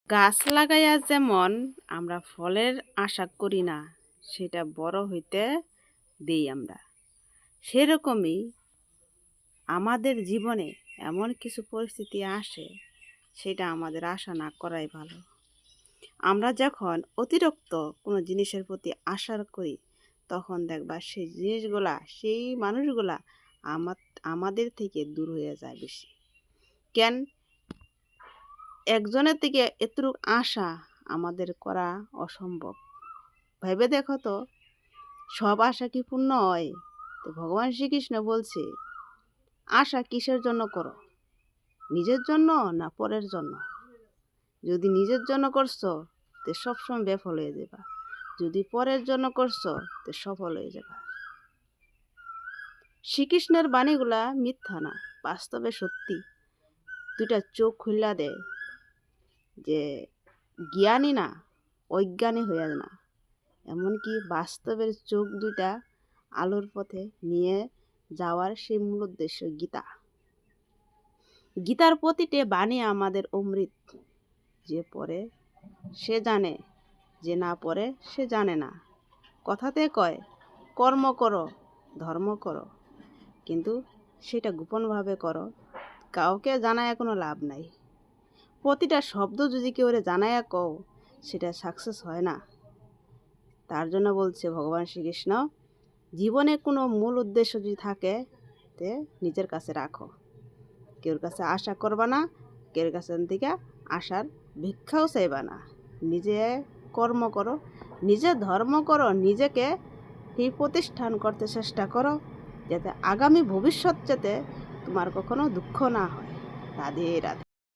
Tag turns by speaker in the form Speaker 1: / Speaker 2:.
Speaker 1: গাছ লাগাইয়া যেমন আমরা ফলের আশা করি না, সেটা বড় হইতে দেই আমরা, সেরকমই আমাদের জীবনে এমন কিছু পরিস্থিতি আসে, সেটা আমাদের আশা না করাই ভালো। আমরা যখন অতিরিক্ত কোনো জিনিসের প্রতি আশা করি, তখন দেখবা সেই জিনিসগুলা, সেই মানুষগুলা আমাদের থেকে দূর হয়ে যায় বেশি। কেন? একজনের থেকে এতটুকু আশা আমাদের করা অসম্ভব। ভেবে দেখো তো, সব আশা কি পূর্ণ হয়? তো ভগবান শ্রীকৃষ্ণ বলছে, আশা কিসের জন্য করো? নিজের জন্য না পরের জন্য? যদি নিজের জন্য করছো, তো সবসময় বিফল হয়ে যাবা। যদি পরের জন্য করছো, তো সফল হয়ে যাবা। শ্রীকৃষ্ণের বাণীগুলা মিথ্যা না, বাস্তবে সত্যি। দুইটা চোখ খুললা দেয় যে জ্ঞানী না অজ্ঞানী হইয়া না, এমনকি বাস্তবের চোখ দুইটা আলোর পথে নিয়ে যাওয়ার সেই মূল উদ্দেশ্য গীতা। গীতার প্রতিটি বাণী আমাদের অমৃত। যে পড়ে সে জানে, যে না পড়ে সে জানে না। কথাতে কয়, কর্ম করো, ধর্ম করো, কিন্তু সেটা গোপনভাবে করো, কাউকে জানায় কোনো লাভ নাই। প্রতিটা শব্দ যদি কেউ জানায় কও, সেটা সাকসেস হয় না। তার জন্য বলছে ভগবান শ্রীকৃষ্ণ, জীবনে কোনো মূল উদ্দেশ্য যদি থাকে, তে নিজের কাছে রাখো। কেউর কাছে আশা করবা না, কেউর কাছে থেকে আশার ভিক্ষাও চাইবা না। নিজে কর্ম করো, নিজে ধর্ম করো, নিজেকে এই প্রতিষ্ঠান করতে চেষ্টা করো, যাতে আগামী ভবিষ্যৎ যাতে তোমার কখনো দুঃখ না হয়। রাধে রাধে।